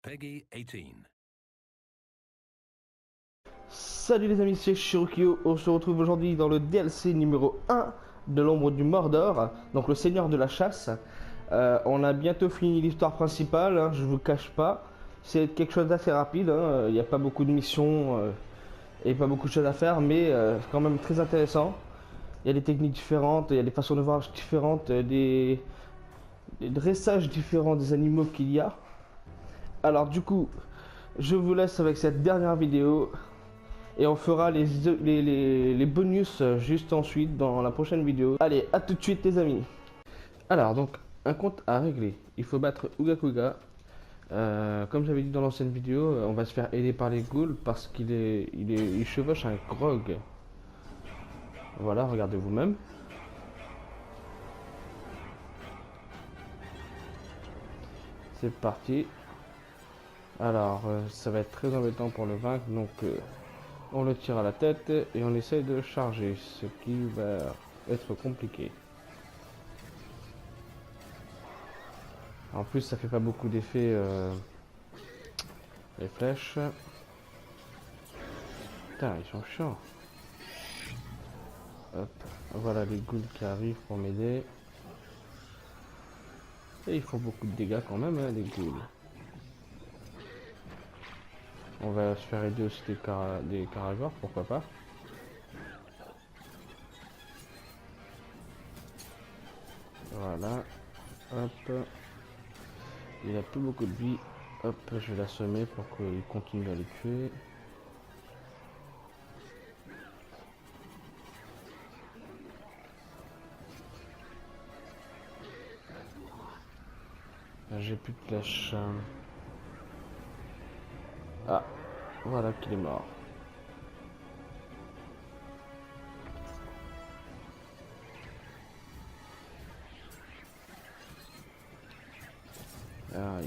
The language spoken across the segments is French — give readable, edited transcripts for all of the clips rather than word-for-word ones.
Peggy 18. Salut les amis, c'est Shirokyo. On se retrouve aujourd'hui dans le DLC numéro 1 de l'ombre du Mordor, donc le seigneur de la chasse. On a bientôt fini l'histoire principale, hein, je vous cache pas. C'est quelque chose d'assez rapide, hein, il n'y a pas beaucoup de missions et pas beaucoup de choses à faire, mais c'est quand même très intéressant. Il y a des techniques différentes, il y a des façons de voir différentes, des dressages différents des animaux qu'il y a. Alors du coup, je vous laisse avec cette dernière vidéo. Et on fera les bonus juste ensuite dans la prochaine vidéo. Allez, à tout de suite les amis. Alors donc, un compte à régler. Il faut battre Ugakuga. Comme j'avais dit dans l'ancienne vidéo, on va se faire aider par les ghouls parce il chevauche un grog. Voilà, regardez vous-même. C'est parti. Alors, ça va être très embêtant pour le vaincre, donc on le tire à la tête et on essaye de charger, ce qui va être compliqué. En plus, ça fait pas beaucoup d'effets, les flèches. Putain, ils sont chiants. Hop, voilà les ghouls qui arrivent pour m'aider. Et ils font beaucoup de dégâts quand même, hein, les ghouls. On va se faire aider aussi des caragors, pourquoi pas. Voilà. Hop. Il a plus beaucoup de vie. Hop, je vais l'assommer pour qu'il continue à les tuer. J'ai plus de flèches. Ah, voilà qu'il est mort. Ah,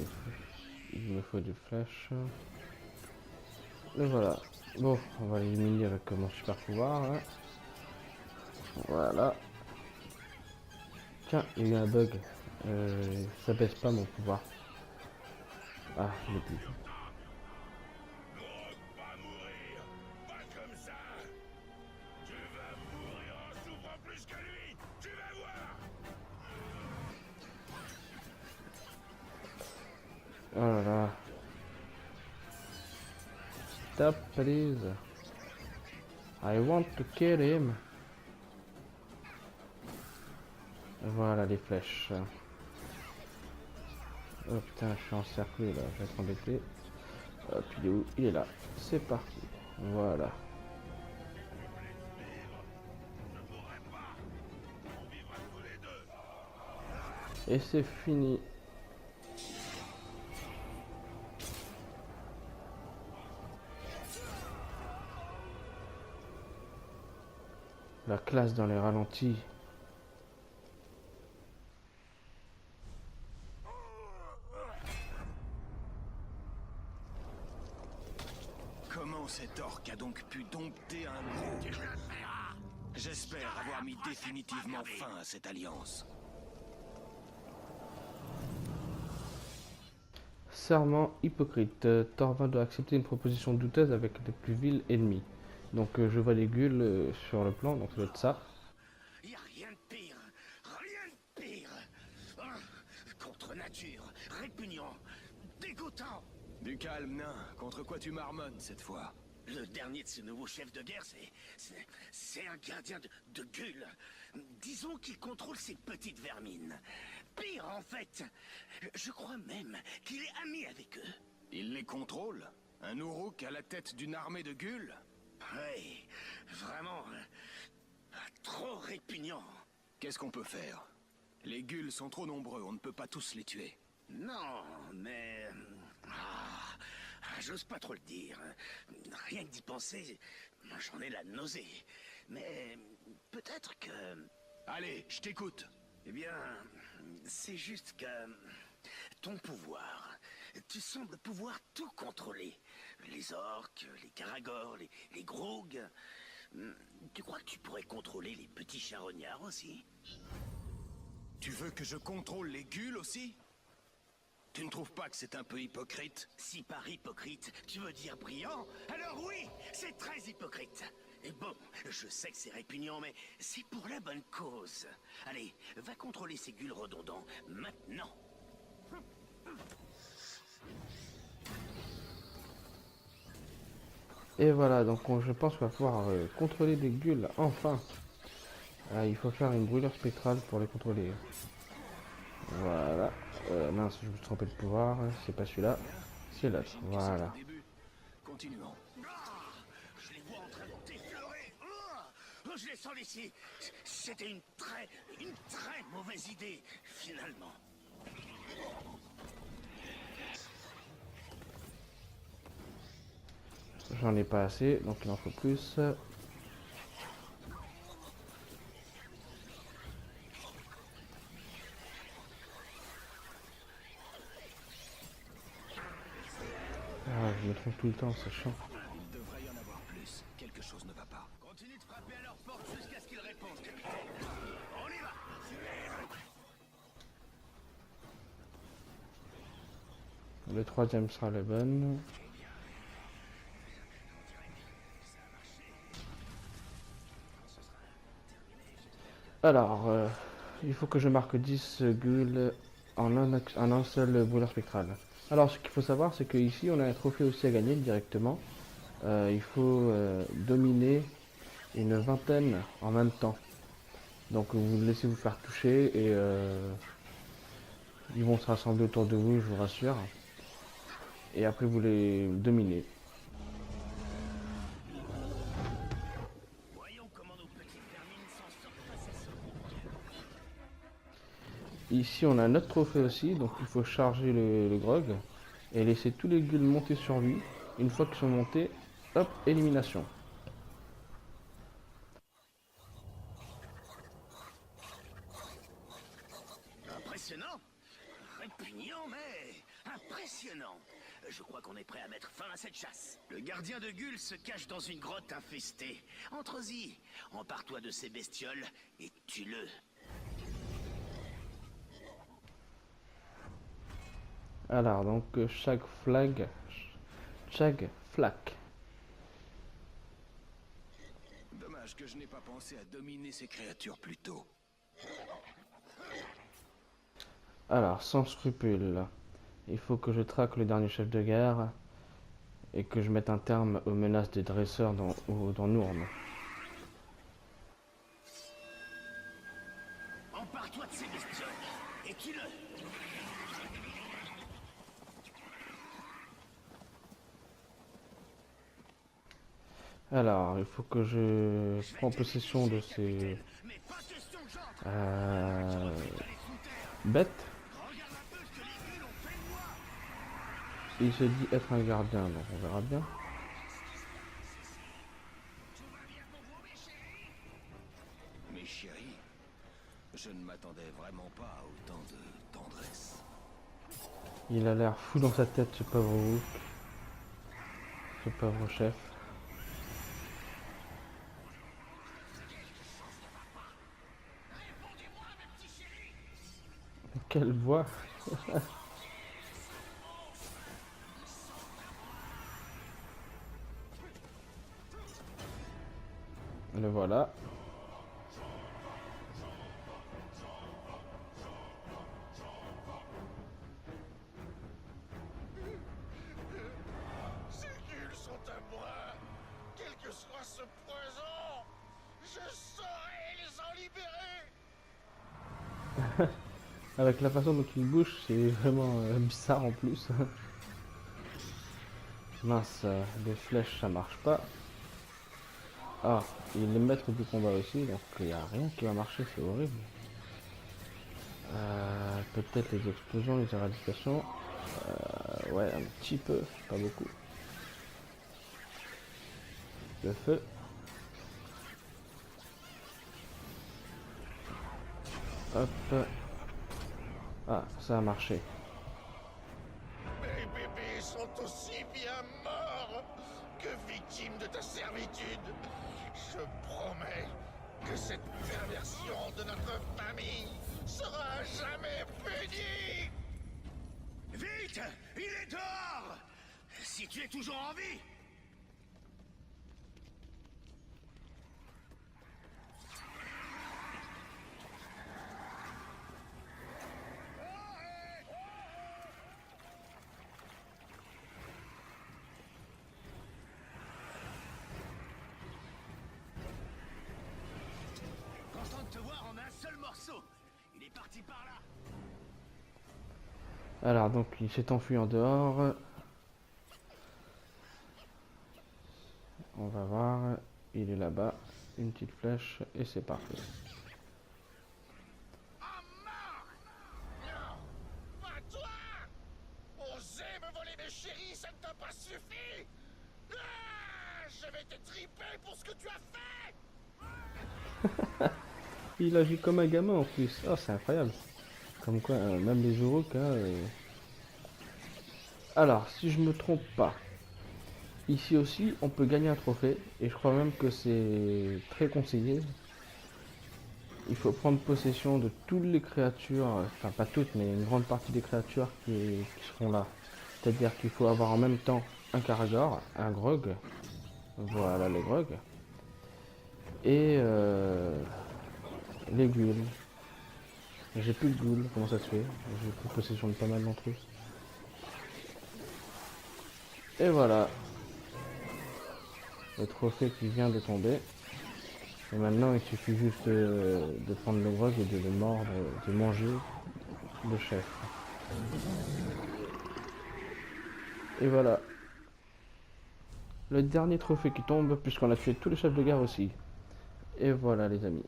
il me faut des flèches. Et voilà. Bon, on va l'éliminer avec mon super pouvoir. Hein. Voilà. Tiens, il y a un bug. Ça baisse pas mon pouvoir. Ah, je l'ai plus. Oh là là. Stop, please. I want to kill him. Voilà les flèches. Oh putain, je suis encerclé là, je vais être embêté. Hop, il est où? Il est là. C'est parti. Voilà. Et c'est fini. La classe dans les ralentis. Comment cet orc a donc pu dompter un gros? J'espère avoir mis définitivement fin à cette alliance. Serment hypocrite. Thorvald doit accepter une proposition douteuse avec les plus vils ennemis. Donc je vois les ghouls sur le plan, donc ça doit être ça. Y a rien de pire, rien de pire. Contre nature, répugnant, dégoûtant. Du calme, nain. Contre quoi tu marmonnes cette fois? Le dernier de ces nouveaux chefs de guerre, c'est un gardien de Gull. Disons qu'il contrôle ces petites vermines. Pire, en fait, je crois même qu'il est ami avec eux. Il les contrôle? Un Uruk à la tête d'une armée de Gull? Oui, vraiment, trop répugnant. Qu'est-ce qu'on peut faire? Les Gull sont trop nombreux, on ne peut pas tous les tuer. Non, mais... j'ose pas trop le dire. Rien que d'y penser, j'en ai la nausée. Mais peut-être que... Allez, je t'écoute. Eh bien, c'est juste que... ton pouvoir... Tu sembles pouvoir tout contrôler. Les orques, les caragors, les grogs. Tu crois que tu pourrais contrôler les petits charognards aussi? Tu veux que je contrôle les ghouls aussi? Tu ne trouves pas que c'est un peu hypocrite? Si par hypocrite, tu veux dire brillant, alors oui, c'est très hypocrite. Et bon, je sais que c'est répugnant, mais c'est pour la bonne cause. Allez, va contrôler ces gueules redondants, maintenant. Et voilà, donc je pense qu'on va pouvoir contrôler les gueules, enfin. Il faut faire une brûlure spectrale pour les contrôler. Voilà. Mince, je me suis trompé de pouvoir, c'est pas celui-là, c'est l'autre, voilà. Continuons. Je les vois en train de t'effleurer. Je les sens d'ici. C'était une très mauvaise idée, finalement. J'en ai pas assez, donc il en faut plus. Je me trompe tout le temps, c'est chiant. Il devrait y en avoir plus. Quelque chose ne va pas. Continue de frapper à leur porte jusqu'à ce qu'ils répondent, capitaine. On y va. Le troisième sera le bon. Alors, il faut que je marque 10 gueules en un seul brûleur spectral. Alors, ce qu'il faut savoir, c'est qu'ici, on a un trophée aussi à gagner directement. Il faut dominer une vingtaine en même temps. Donc, vous laissez vous faire toucher et ils vont se rassembler autour de vous, je vous rassure. Et après, vous les dominez. Voyons comment nos petites vermines s'en sortent face à ce. Ici, on a un autre trophée aussi, donc il faut charger le grog et laisser tous les gueules monter sur lui. Une fois qu'ils sont montés, hop, élimination. Impressionnant. Répugnant, mais impressionnant. Je crois qu'on est prêt à mettre fin à cette chasse. Le gardien de Gull se cache dans une grotte infestée. Entre-y, empare-toi de ces bestioles et tue-le. Alors, donc chaque flaque. Dommage que je n'ai pas pensé à dominer ces créatures plus tôt. Alors, sans scrupule, il faut que je traque le dernier chef de guerre et que je mette un terme aux menaces des dresseurs dans Nourne. Empare-toi de ces bestioles et tue-le. Alors, il faut que je prends possession de ces Mais pas question de genre. bêtes. Regarde un peu ce que les Gulls ont fait de moi. Il se dit être un gardien, donc on verra bien. Mes chéris, je ne m'attendais vraiment pas à autant de tendresse. Il a l'air fou dans sa tête, ce pauvre Wook. Ce pauvre chef. Quelle voix. Le voilà. Ces Gulls sont à moi. Quel que soit ce poison, je saurai les en libérer. Avec la façon dont il bouge, c'est vraiment bizarre en plus. Mince, les flèches ça marche pas. Ah, il est le maître du combat aussi, donc il n'y a rien qui va marcher, c'est horrible. Peut-être les explosions, les éradications. Ouais, un petit peu, pas beaucoup. Le feu. Hop. Ah, ça a marché. Mes bébés sont aussi bien morts que victimes de ta servitude. Je promets que cette perversion de notre famille sera à jamais punie. Vite! Vite! Il est dehors! Si tu es toujours en vie! Content de te voir en un seul morceau. Il est parti par là. Alors donc il s'est enfui en dehors. On va voir. Il est là-bas. Une petite flèche et c'est parti. À mort! Non! Pas toi! Oser me voler mes chéris, ça ne t'a pas suffi! Ah, je vais te triper pour ce que tu as fait! Il agit comme un gamin en plus. Oh, c'est incroyable. Comme quoi, même les Uruk. Alors, si je me trompe pas, ici aussi, on peut gagner un trophée. Et je crois même que c'est très conseillé. Il faut prendre possession de toutes les créatures, enfin pas toutes, mais une grande partie des créatures qui seront là. C'est-à-dire qu'il faut avoir en même temps un Karagor, un Grog. Voilà les Grog. Et les ghouls. J'ai plus de ghouls, comment ça se fait? J'ai pris possession de pas mal d'entre eux. Et voilà. Le trophée qui vient de tomber. Et maintenant il suffit juste de prendre le grog et de le mordre, de manger le chef. Et voilà. Le dernier trophée qui tombe, puisqu'on a tué tous les chefs de guerre aussi. Et voilà les amis.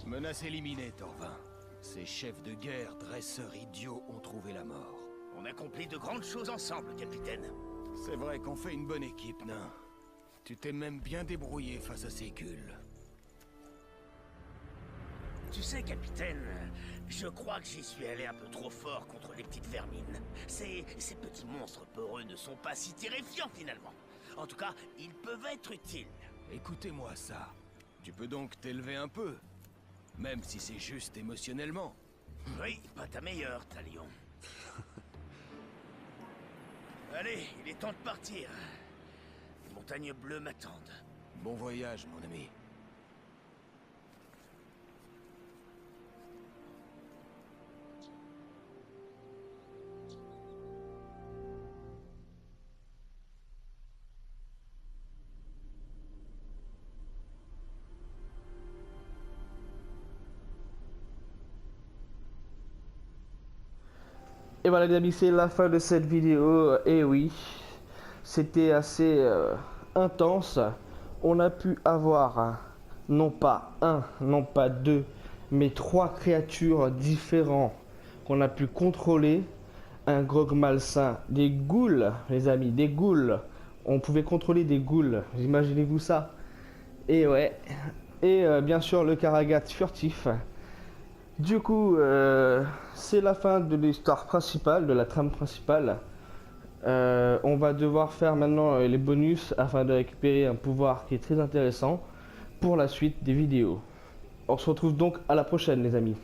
Menace éliminée, Torvin. Ces chefs de guerre, dresseurs idiots, ont trouvé la mort. On accomplit de grandes choses ensemble, capitaine. C'est vrai qu'on fait une bonne équipe, nain. Tu t'es même bien débrouillé face à ces ghouls. Tu sais, capitaine, je crois que j'y suis allé un peu trop fort contre les petites vermines. Ces petits monstres peureux ne sont pas si terrifiants, finalement. En tout cas, ils peuvent être utiles. Écoutez-moi ça. Tu peux donc t'élever un peu. Même si c'est juste émotionnellement. Oui, pas ta meilleure, Talion. Allez, il est temps de partir. Les montagnes bleues m'attendent. Bon voyage, mon ami. Et voilà les amis, c'est la fin de cette vidéo. Et oui, c'était assez intense. On a pu avoir non pas un, non pas deux, mais 3 créatures différentes qu'on a pu contrôler. Un grog malsain, des ghouls les amis, des ghouls. On pouvait contrôler des ghouls, imaginez-vous ça. Et ouais, et bien sûr le Karagat furtif. Du coup, c'est la fin de l'histoire principale, de la trame principale. On va devoir faire maintenant les bonus afin de récupérer un pouvoir qui est très intéressant pour la suite des vidéos. On se retrouve donc à la prochaine les amis.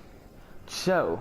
Ciao!